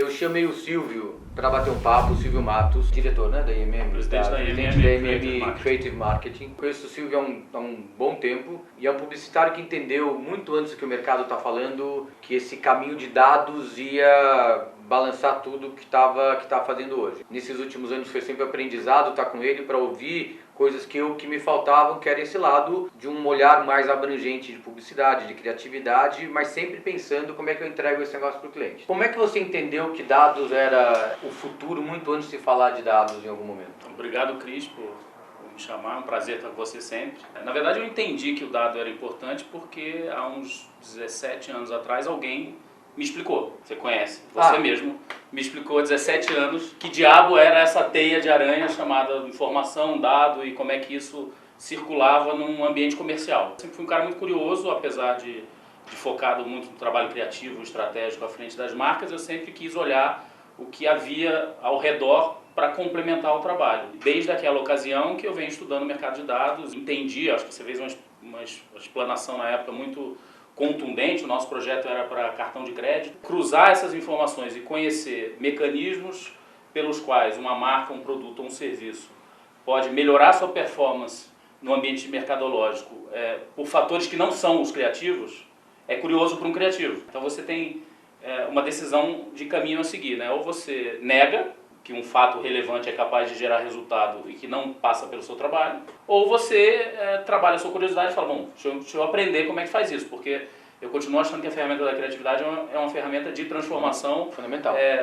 Eu chamei o Silvio para bater um papo, o Silvio Matos, diretor, né, da IMM, presidente da IMM Creative Marketing. Conheço o Silvio há um bom tempo e é um publicitário que entendeu muito antes do que o mercado está falando que esse caminho de dados ia balançar tudo que estava fazendo hoje. Nesses últimos anos foi sempre aprendizado estar com ele para ouvir coisas que me faltavam, que era esse lado de um olhar mais abrangente de publicidade, de criatividade, mas sempre pensando como é que eu entrego esse negócio para o cliente. Como é que você entendeu que dados era o futuro muito antes de falar de dados em algum momento? Obrigado, Cris, por me chamar, é um prazer estar com você sempre. Na verdade, eu entendi que o dado era importante porque há uns 17 anos atrás alguém me explicou, você conhece, você mesmo me explicou há 17 anos que diabo era essa teia de aranha chamada informação, dado e como é que isso circulava num ambiente comercial. Eu sempre fui um cara muito curioso, apesar de focado muito no trabalho criativo, estratégico à frente das marcas, eu sempre quis olhar o que havia ao redor para complementar o trabalho. Desde aquela ocasião que eu venho estudando o mercado de dados, entendi, acho que você fez uma explanação na época muito contundente, o nosso projeto era para cartão de crédito, cruzar essas informações e conhecer mecanismos pelos quais uma marca, um produto ou um serviço pode melhorar sua performance no ambiente mercadológico por fatores que não são os criativos, é curioso para um criativo. Então você tem uma decisão de caminho a seguir, né? Ou você nega que um fato relevante é capaz de gerar resultado e que não passa pelo seu trabalho, ou você trabalha a sua curiosidade e fala, bom, deixa eu aprender como é que faz isso, porque eu continuo achando que a ferramenta da criatividade é uma ferramenta de transformação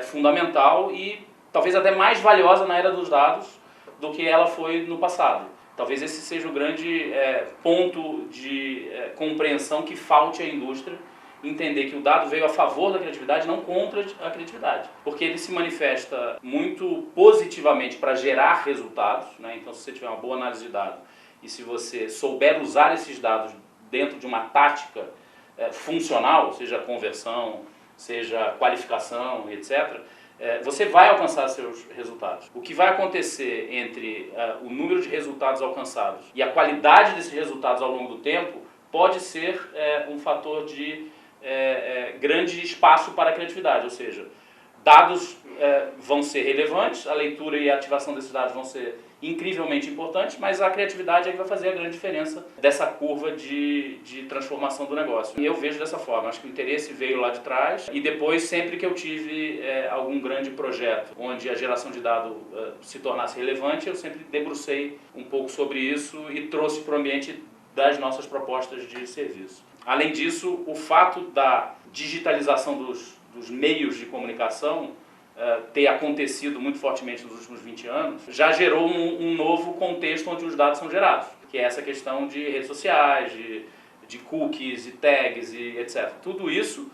fundamental e talvez até mais valiosa na era dos dados do que ela foi no passado. Talvez esse seja o grande ponto de compreensão que falte à indústria, entender que o dado veio a favor da criatividade, não contra a criatividade. Porque ele se manifesta muito positivamente para gerar resultados, né? Então, se você tiver uma boa análise de dados e se você souber usar esses dados dentro de uma tática funcional, seja conversão, seja qualificação, etc., você vai alcançar seus resultados. O que vai acontecer entre o número de resultados alcançados e a qualidade desses resultados ao longo do tempo pode ser um fator de grande espaço para a criatividade, ou seja, dados vão ser relevantes, a leitura e a ativação desses dados vão ser incrivelmente importantes, mas a criatividade é que vai fazer a grande diferença dessa curva de transformação do negócio. E eu vejo dessa forma, acho que o interesse veio lá de trás e depois, sempre que eu tive algum grande projeto onde a geração de dados se tornasse relevante, eu sempre debrucei um pouco sobre isso e trouxe para o ambiente das nossas propostas de serviço. Além disso, o fato da digitalização dos meios de comunicação ter acontecido muito fortemente nos últimos 20 anos, já gerou um novo contexto onde os dados são gerados, que é essa questão de redes sociais, de cookies e tags e etc. Tudo isso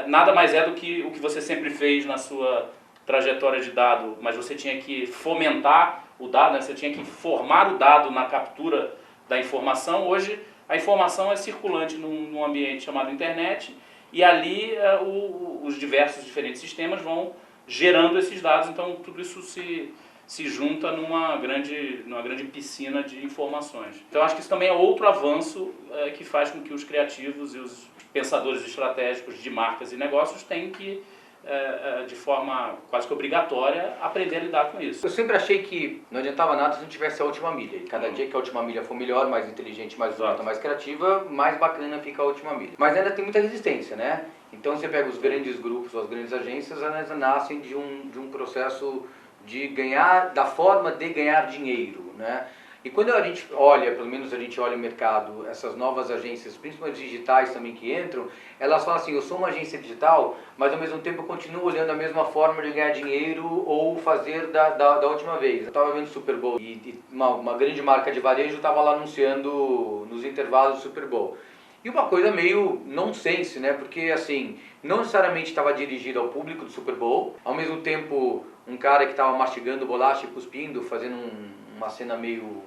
nada mais é do que o que você sempre fez na sua trajetória de dado, mas você tinha que fomentar o dado, né? Você tinha que formar o dado na captura da informação. Hoje a informação é circulante num ambiente chamado internet e ali os diferentes sistemas vão gerando esses dados, então tudo isso se junta numa grande piscina de informações. Então acho que isso também é outro avanço que faz com que os criativos e os pensadores estratégicos de marcas e negócios tenham que de forma quase que obrigatória, aprender a lidar com isso. Eu sempre achei que não adiantava nada se não tivesse a última milha. E cada dia que a última milha for melhor, mais inteligente, mais bonita, mais criativa, mais bacana fica a última milha. Mas ainda tem muita resistência, né? Então você pega os grandes grupos, as grandes agências, elas nascem de um processo de ganhar, da forma de ganhar dinheiro, né? E quando a gente olha, pelo menos a gente olha o mercado, essas novas agências, principalmente digitais também que entram, elas falam assim, eu sou uma agência digital, mas ao mesmo tempo eu continuo olhando a mesma forma de ganhar dinheiro ou fazer da última vez. Eu estava vendo Super Bowl e uma grande marca de varejo estava lá anunciando nos intervalos do Super Bowl. E uma coisa meio nonsense, né? Porque assim, não necessariamente estava dirigido ao público do Super Bowl, ao mesmo tempo um cara que estava mastigando bolacha e cuspindo, fazendo uma cena meio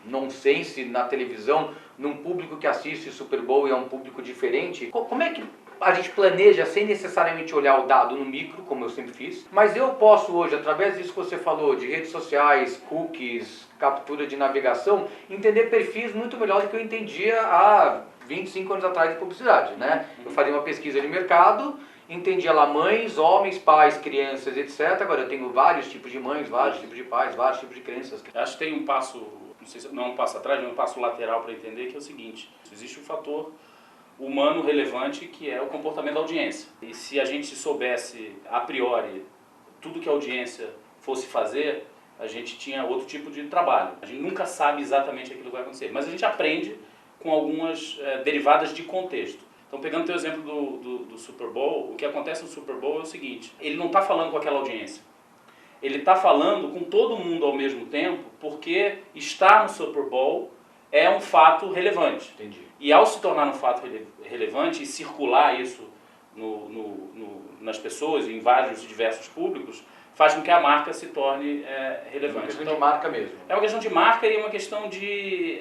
nonsense na televisão, num público que assiste Super Bowl e é um público diferente. Como é que a gente planeja sem necessariamente olhar o dado no micro, como eu sempre fiz, mas eu posso hoje, através disso que você falou, de redes sociais, cookies, captura de navegação, entender perfis muito melhor do que eu entendia há 25 anos atrás de publicidade, né? Eu fazia uma pesquisa de mercado entendia lá mães, homens, pais, crianças, etc. Agora eu tenho vários tipos de mães, vários tipos de pais, vários tipos de crianças. Acho que tem um passo, não sei se não é um passo atrás, mas um passo lateral para entender, que é o seguinte: existe um fator humano relevante que é o comportamento da audiência. E se a gente soubesse a priori tudo que a audiência fosse fazer, a gente tinha outro tipo de trabalho. A gente nunca sabe exatamente aquilo que vai acontecer, mas a gente aprende com algumas derivadas de contexto. Então, pegando o teu exemplo do Super Bowl, o que acontece no Super Bowl é o seguinte: ele não está falando com aquela audiência. Ele está falando com todo mundo ao mesmo tempo, porque estar no Super Bowl é um fato relevante. Entendi. E ao se tornar um fato relevante e circular isso nas pessoas, em vários diversos públicos, faz com que a marca se torne relevante. É uma questão de marca mesmo. É uma questão de marca e uma questão de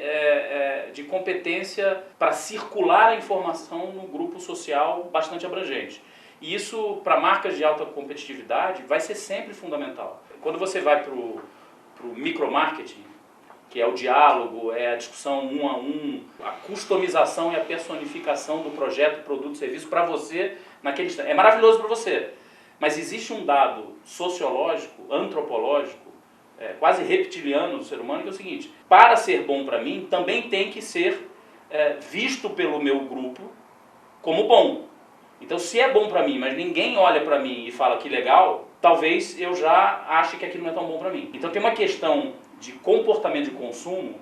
competência para circular a informação num grupo social bastante abrangente. E isso, para marcas de alta competitividade, vai ser sempre fundamental. Quando você vai para o micromarketing, que é o diálogo, é a discussão um a um, a customização e a personificação do projeto, produto, serviço para você naquele instante. É maravilhoso para você, mas existe um dado sociológico, antropológico, quase reptiliano do ser humano, que é o seguinte: para ser bom para mim, também tem que ser visto pelo meu grupo como bom. Então, se é bom para mim, mas ninguém olha para mim e fala que legal, talvez eu já ache que aquilo não é tão bom para mim. Então, tem uma questão de comportamento de consumo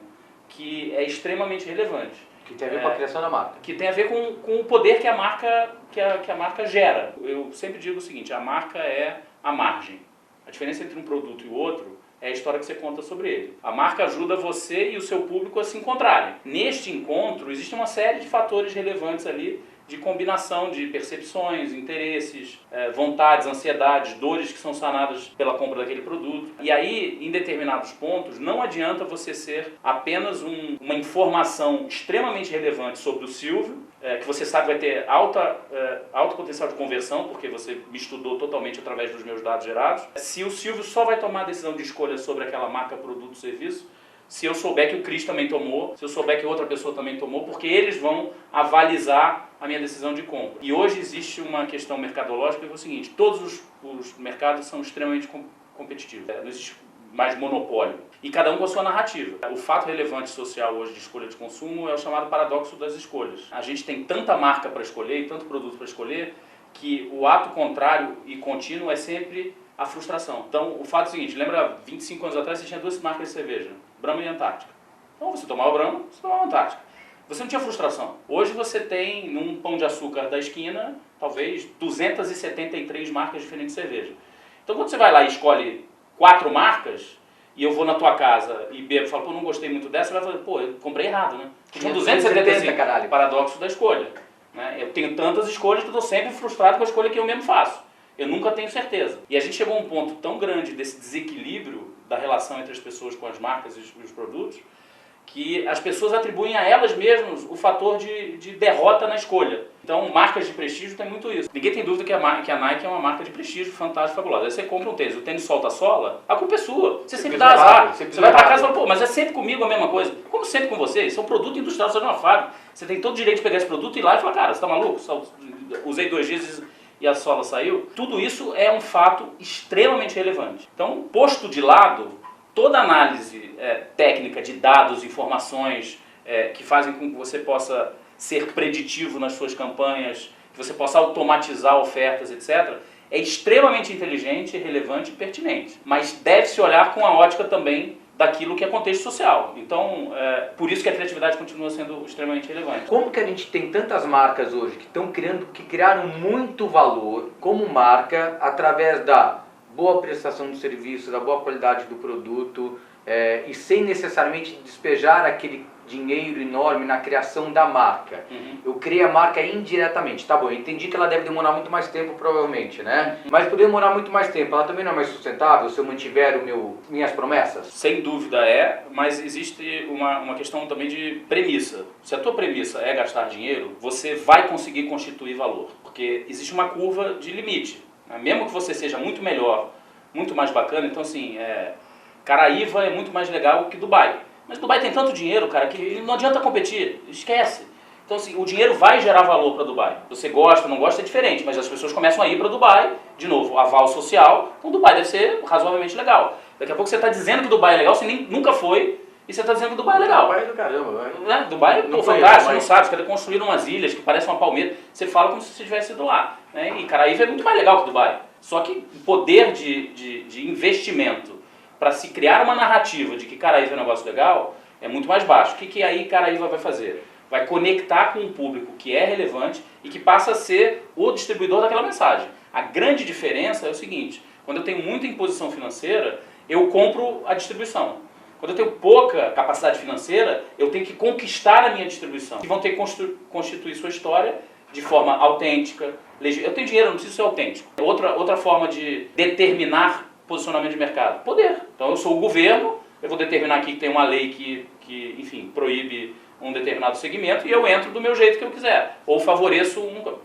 que é extremamente relevante. Que tem a ver com a criação da marca. Que tem a ver com o poder que a marca gera. Eu sempre digo o seguinte: a marca é a margem. A diferença entre um produto e o outro é a história que você conta sobre ele. A marca ajuda você e o seu público a se encontrarem. Neste encontro, existe uma série de fatores relevantes ali, de combinação de percepções, interesses, vontades, ansiedades, dores que são sanadas pela compra daquele produto. E aí, em determinados pontos, não adianta você ser apenas uma informação extremamente relevante sobre o Silvio, que você sabe vai ter alto potencial de conversão, porque você me estudou totalmente através dos meus dados gerados. Se o Silvio só vai tomar a decisão de escolha sobre aquela marca, produto, serviço, se eu souber que o Cris também tomou, se eu souber que outra pessoa também tomou, porque eles vão avalizar a minha decisão de compra. E hoje existe uma questão mercadológica que é o seguinte: todos os mercados são extremamente competitivos. Não existe mais monopólio. E cada um com a sua narrativa. O fato relevante social hoje de escolha de consumo é o chamado paradoxo das escolhas. A gente tem tanta marca para escolher e tanto produto para escolher que o ato contrário e contínuo é sempre a frustração. Então, o fato é o seguinte: lembra, 25 anos atrás você tinha duas marcas de cerveja, Brahma e Antártica. Então, você tomava Brahma, você tomava Antártica. Você não tinha frustração. Hoje você tem, num pão de açúcar da esquina, talvez 273 marcas diferentes de cerveja. Então, quando você vai lá e escolhe 4 marcas, e eu vou na tua casa e bebo e falo, pô, não gostei muito dessa, você vai falar, pô, eu comprei errado, né? Tinha 275, caralho. Paradoxo da escolha. Né? Eu tenho tantas escolhas que eu estou sempre frustrado com a escolha que eu mesmo faço. Eu nunca tenho certeza. E a gente chegou a um ponto tão grande desse desequilíbrio da relação entre as pessoas com as marcas e os produtos, que as pessoas atribuem a elas mesmas o fator de derrota na escolha. Então, marcas de prestígio tem muito isso. Ninguém tem dúvida que a Nike é uma marca de prestígio fantástica, fabulosa. Aí você compra um tênis, o tênis solta a sola, a culpa é sua. Você sempre dá azar. Você vai pra casa e fala, pô, mas é sempre comigo a mesma coisa. Como sempre com você? Isso é um produto industrial, você é uma fábrica. Você tem todo o direito de pegar esse produto e ir lá e falar, cara, você tá maluco? Só usei 2 vezes e a sola saiu. Tudo isso é um fato extremamente relevante. Então, posto de lado toda análise técnica de dados, informações que fazem com que você possa ser preditivo nas suas campanhas, que você possa automatizar ofertas, etc., é extremamente inteligente, relevante e pertinente. Mas deve-se olhar com a ótica também daquilo que é contexto social. Então, por isso que a criatividade continua sendo extremamente relevante. Como que a gente tem tantas marcas hoje que criaram muito valor como marca através da boa prestação do serviço, da boa qualidade do produto, e sem necessariamente despejar aquele dinheiro enorme na criação da marca. Eu criei a marca indiretamente. Tá bom, eu entendi que ela deve demorar muito mais tempo, provavelmente, né? Mas por demorar muito mais tempo, ela também não é mais sustentável se eu mantiver minhas promessas? Sem dúvida mas existe uma questão também de premissa. Se a tua premissa é gastar dinheiro, você vai conseguir constituir valor, porque existe uma curva de limite. Mesmo que você seja muito melhor, muito mais bacana, então assim, Caraíva é muito mais legal que Dubai. Mas Dubai tem tanto dinheiro, cara, que não adianta competir, esquece. Então, assim, o dinheiro vai gerar valor para Dubai. Você gosta, não gosta, é diferente, mas as pessoas começam a ir para Dubai, de novo, aval social, então Dubai deve ser razoavelmente legal. Daqui a pouco você está dizendo que Dubai é legal, você nunca foi, e você está dizendo que Dubai é legal. Dubai é do caramba, vai. Dubai é fantástico, você não sabe, você quer construir umas ilhas que parecem uma palmeira, você fala como se você tivesse ido lá. Né? E Caraíva é muito mais legal que Dubai. Só que o poder de investimento para se criar uma narrativa de que Caraíva é um negócio legal é muito mais baixo. O que aí Caraíva vai fazer? Vai conectar com um público que é relevante e que passa a ser o distribuidor daquela mensagem. A grande diferença é o seguinte, quando eu tenho muita imposição financeira, eu compro a distribuição. Quando eu tenho pouca capacidade financeira, eu tenho que conquistar a minha distribuição. E vão ter que constituir sua história de forma autêntica. Eu tenho dinheiro, eu não preciso ser autêntico. Outra forma de determinar posicionamento de mercado. Poder. Então eu sou o governo, eu vou determinar aqui que tem uma lei que enfim, proíbe um determinado segmento e eu entro do meu jeito que eu quiser. Ou favoreço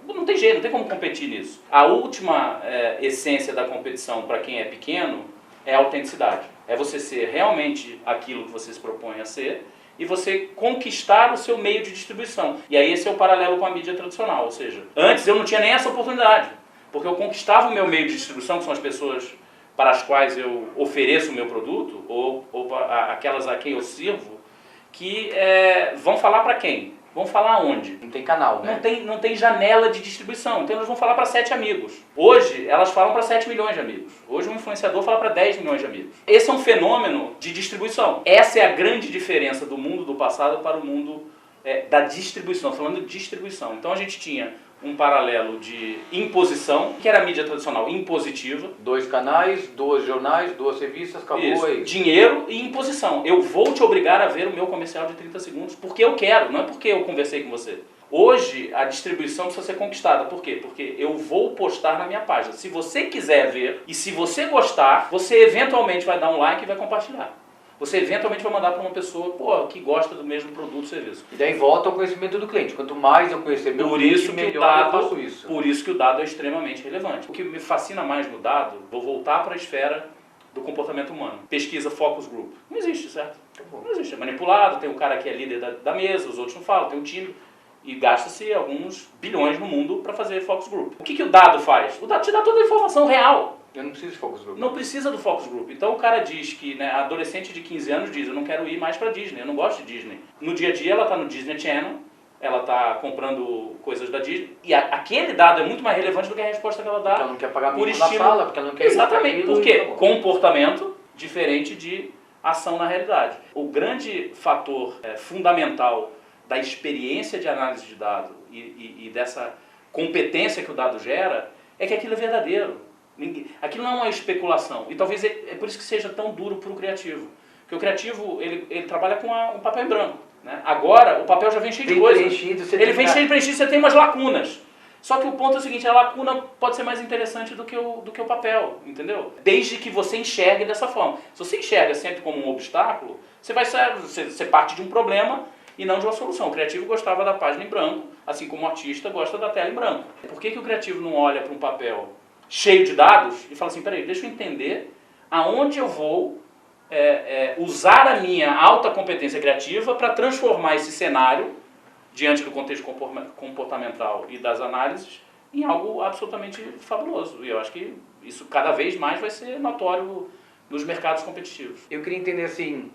não tem jeito, não tem como competir nisso. A última essência da competição para quem é pequeno é a autenticidade. É você ser realmente aquilo que você se propõe a ser e você conquistar o seu meio de distribuição. E aí esse é o paralelo com a mídia tradicional. Ou seja, antes eu não tinha nem essa oportunidade, porque eu conquistava o meu meio de distribuição, que são as pessoas para as quais eu ofereço o meu produto, ou aquelas a quem eu sirvo, que vão falar para quem? Vão falar onde? Não tem canal, né? Não tem janela de distribuição. Então elas vão falar para 7 amigos. Hoje elas falam para 7 milhões de amigos. Hoje um influenciador fala para 10 milhões de amigos. Esse é um fenômeno de distribuição. Essa é a grande diferença do mundo do passado para o mundo da distribuição. Falando de distribuição. Então a gente tinha um paralelo de imposição, que era a mídia tradicional impositiva. 2 canais, 2 jornais, 2 revistas, acabou aí. Dinheiro e imposição. Eu vou te obrigar a ver o meu comercial de 30 segundos porque eu quero, não é porque eu conversei com você. Hoje, a distribuição precisa ser conquistada. Por quê? Porque eu vou postar na minha página. Se você quiser ver e se você gostar, você eventualmente vai dar um like e vai compartilhar. Você eventualmente vai mandar para uma pessoa que gosta do mesmo produto ou serviço. E daí volta ao conhecimento do cliente. Quanto mais eu conhecer meu cliente, melhor eu faço isso. Por isso que o dado é extremamente relevante. O que me fascina mais no dado, vou voltar para a esfera do comportamento humano. Pesquisa focus group. Não existe, certo? Não existe. É manipulado, tem um cara que é líder da mesa, os outros não falam, tem um time. E gasta-se alguns bilhões no mundo para fazer focus group. O que o dado faz? O dado te dá toda a informação real. Eu não preciso de focus group. Não precisa do focus group. Então o cara diz que, a adolescente de 15 anos diz, eu não quero ir mais para Disney, eu não gosto de Disney. No dia a dia ela está no Disney Channel, ela está comprando coisas da Disney, e aquele dado é muito mais relevante do que a resposta que ela dá. Porque ela não quer pagar por na sala, porque ela não quer Exatamente. Por quê? Tá Comportamento diferente de ação na realidade. O grande fator fundamental da experiência de análise de dado e dessa competência que o dado gera é que aquilo é verdadeiro. Aquilo não é uma especulação. E talvez é por isso que seja tão duro para o criativo. Porque o criativo, ele trabalha com um papel em branco. Né? Agora, o papel já vem cheio de coisa. Ele vem cheio de preenchido, você tem umas lacunas. Só que o ponto é o seguinte, a lacuna pode ser mais interessante do que o papel, entendeu? Desde que você enxergue dessa forma. Se você enxerga sempre como um obstáculo, você parte de um problema e não de uma solução. O criativo gostava da página em branco, assim como o artista gosta da tela em branco. Por que o criativo não olha para um papel cheio de dados e fala assim, peraí, deixa eu entender aonde eu vou usar a minha alta competência criativa para transformar esse cenário, diante do contexto comportamental e das análises, em algo absolutamente fabuloso. E eu acho que isso cada vez mais vai ser notório nos mercados competitivos. Eu queria entender assim,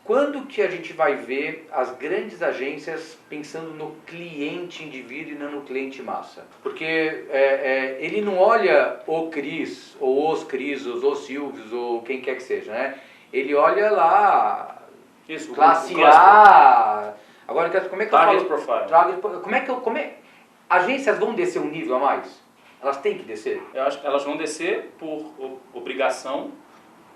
quando que a gente vai ver as grandes agências pensando no cliente indivíduo e não no cliente massa? Porque ele não olha o Cris, ou os Crisos, ou Silvios, ou quem quer que seja, né? Ele olha lá, isso, classe A. Agora, como é que Target eu falo? Profile. Agências vão descer um nível a mais? Elas têm que descer? Eu acho que elas vão descer por obrigação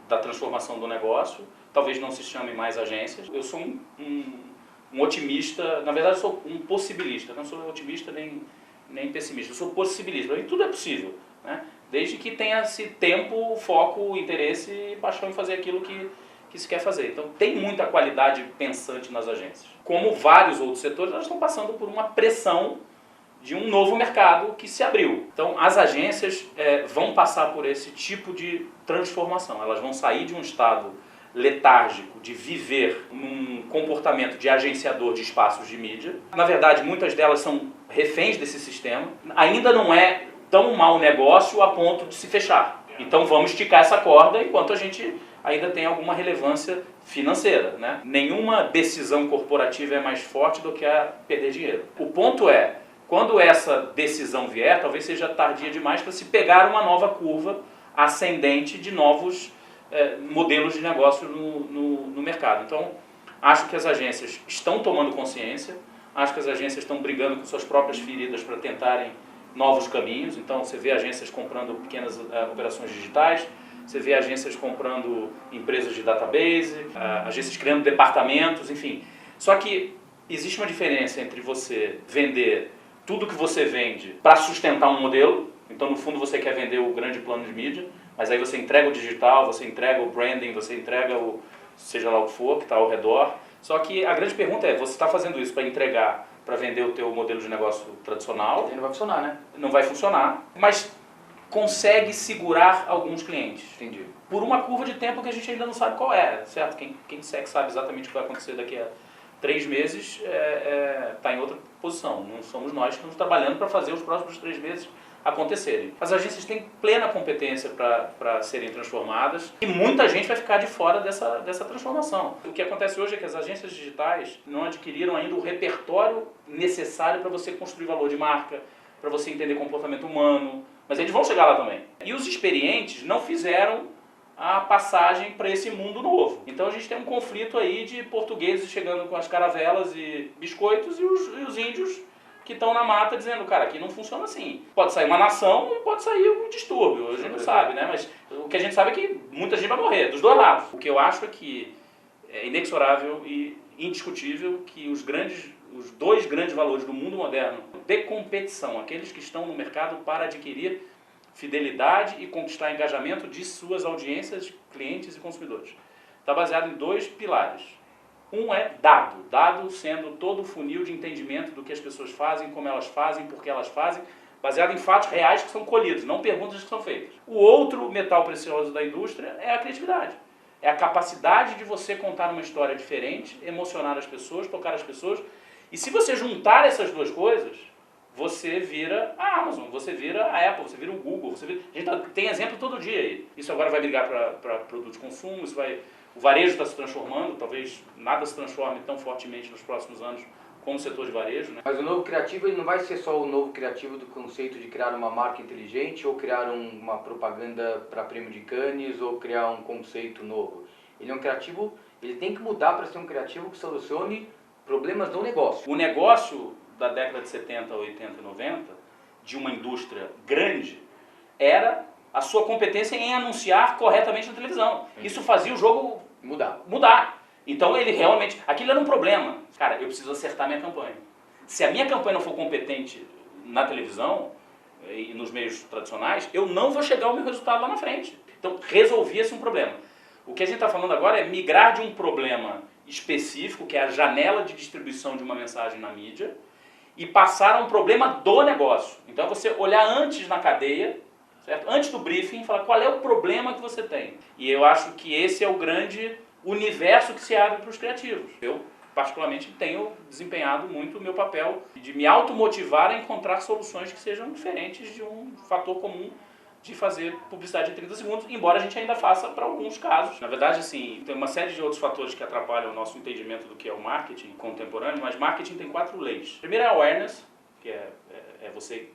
da transformação do negócio. Talvez não se chame mais agências. Eu sou um otimista, na verdade eu sou um possibilista, não sou otimista nem pessimista, eu sou possibilista. E tudo é possível, né? Desde que tenha-se tempo, foco, interesse e paixão em fazer aquilo que se quer fazer. Então tem muita qualidade pensante nas agências. Como vários outros setores, elas estão passando por uma pressão de um novo mercado que se abriu. Então as agências vão passar por esse tipo de transformação. Elas vão sair de um estado letárgico de viver num comportamento de agenciador de espaços de mídia. Na verdade, muitas delas são reféns desse sistema. Ainda não é tão mau negócio a ponto de se fechar. Então vamos esticar essa corda enquanto a gente ainda tem alguma relevância financeira, né? Nenhuma decisão corporativa é mais forte do que a perder dinheiro. O ponto é, quando essa decisão vier, talvez seja tardia demais para se pegar uma nova curva ascendente de novos modelos de negócio no mercado. Então, acho que as agências estão tomando consciência, acho que as agências estão brigando com suas próprias feridas para tentarem novos caminhos. Então, você vê agências comprando pequenas operações digitais, você vê agências comprando empresas de database, agências criando departamentos, enfim. Só que existe uma diferença entre você vender tudo que você vende para sustentar um modelo. Então, no fundo, você quer vender o grande plano de mídia, mas aí você entrega o digital, você entrega o branding, você entrega o seja lá o que for, que está ao redor. Só que a grande pergunta é, você está fazendo isso para entregar, para vender o teu modelo de negócio tradicional? Não vai funcionar, né? Não vai funcionar, mas consegue segurar alguns clientes. Entendi. Por uma curva de tempo que a gente ainda não sabe qual é, certo? Quem segue sabe exatamente o que vai acontecer daqui a 3 meses está em outra posição. Não somos nós que estamos trabalhando para fazer os próximos 3 meses acontecerem. As agências têm plena competência para serem transformadas e muita gente vai ficar de fora dessa transformação. O que acontece hoje é que as agências digitais não adquiriram ainda o repertório necessário para você construir valor de marca, para você entender comportamento humano, mas eles vão chegar lá também. E os experientes não fizeram a passagem para esse mundo novo. Então a gente tem um conflito aí de portugueses chegando com as caravelas e biscoitos e os índios que estão na mata dizendo, cara, aqui não funciona assim. Pode sair uma nação e pode sair um distúrbio, a gente não sabe, né? Mas o que a gente sabe é que muita gente vai morrer, dos dois lados. O que eu acho é que é inexorável e indiscutível que os 2 grandes valores do mundo moderno de competição, aqueles que estão no mercado para adquirir fidelidade e conquistar engajamento de suas audiências, clientes e consumidores, está baseado em 2 pilares. Um é dado sendo todo o funil de entendimento do que as pessoas fazem, como elas fazem, por que elas fazem, baseado em fatos reais que são colhidos, não perguntas que são feitas. O outro metal precioso da indústria é a criatividade. É a capacidade de você contar uma história diferente, emocionar as pessoas, tocar as pessoas. E se você juntar essas 2 coisas, você vira a Amazon, você vira a Apple, você vira o Google. A gente tem exemplo todo dia aí. Isso agora vai brigar para produto de consumo, o varejo está se transformando, talvez nada se transforme tão fortemente nos próximos anos como o setor de varejo, né? Mas o novo criativo ele não vai ser só o novo criativo do conceito de criar uma marca inteligente ou criar uma propaganda para prêmio de Cannes ou criar um conceito novo. Ele é um criativo, ele tem que mudar para ser um criativo que solucione problemas do negócio. O negócio da década de 70, 80 e 90, de uma indústria grande, era a sua competência em anunciar corretamente na televisão. Isso fazia o jogo mudar. Então ele realmente... Aquilo era um problema. Cara, eu preciso acertar minha campanha. Se a minha campanha não for competente na televisão e nos meios tradicionais, eu não vou chegar ao meu resultado lá na frente. Então resolvia-se um problema. O que a gente está falando agora é migrar de um problema específico, que é a janela de distribuição de uma mensagem na mídia, e passar a um problema do negócio. Então é você olhar antes na cadeia, certo? Antes do briefing, falar qual é o problema que você tem. E eu acho que esse é o grande universo que se abre para os criativos. Eu, particularmente, tenho desempenhado muito o meu papel de me automotivar a encontrar soluções que sejam diferentes de um fator comum de fazer publicidade em 30 segundos, embora a gente ainda faça para alguns casos. Na verdade, assim, tem uma série de outros fatores que atrapalham o nosso entendimento do que é o marketing contemporâneo, mas marketing tem 4 leis. Primeiro é awareness, que é você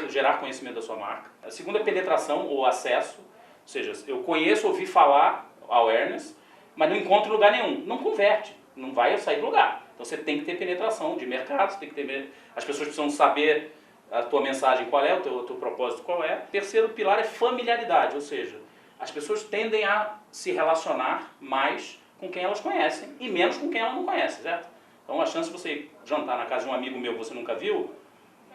gerar conhecimento da sua marca. A segunda é penetração ou acesso, ou seja, eu conheço, ouvi falar, awareness, mas não encontro lugar nenhum. Não converte, não vai sair do lugar. Então você tem que ter penetração de mercado, você tem que ter, as pessoas precisam saber a tua mensagem qual é, o teu propósito qual é. O terceiro pilar é familiaridade, ou seja, as pessoas tendem a se relacionar mais com quem elas conhecem e menos com quem elas não conhecem, certo? Então a chance de você jantar na casa de um amigo meu que você nunca viu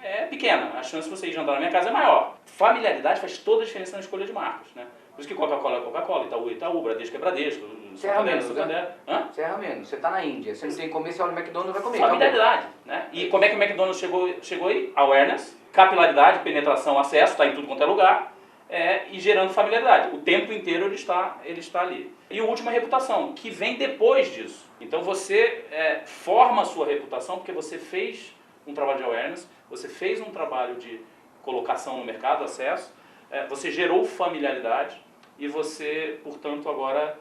é pequena, a chance de você ir jantar na minha casa é maior. Familiaridade faz toda a diferença na escolha de marcas, né? Por isso que Coca-Cola é Coca-Cola, Itaú é Itaú, Bradesco é Bradesco, Santander é Santander. Você erra menos. Você está na Índia, você não tem que comer, você olha o McDonald's vai comer. Familiaridade, né? E como é que o McDonald's chegou aí? Awareness, capilaridade, penetração, acesso, está em tudo quanto é lugar. e gerando familiaridade. O tempo inteiro ele está ali. E o último é a reputação, que vem depois disso. Então você forma a sua reputação porque você fez um trabalho de awareness, você fez um trabalho de colocação no mercado, acesso, você gerou familiaridade e você, portanto, agora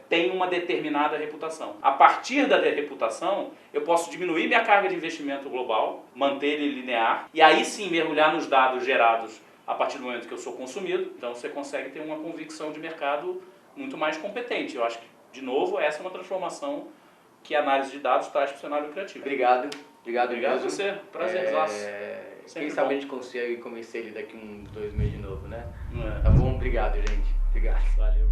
tem uma determinada reputação. A partir da reputação, eu posso diminuir minha carga de investimento global, manter ele linear, e aí sim mergulhar nos dados gerados a partir do momento que eu sou consumido. Então você consegue ter uma convicção de mercado muito mais competente. Eu acho que, de novo, essa é uma transformação que a análise de dados traz para o cenário criativo. Obrigado a mesmo. você. Prazerzaço. Quem sabe a gente consegue convencer ele daqui uns 2 meses de novo, né? É. Tá bom? Obrigado, gente. Obrigado. Valeu.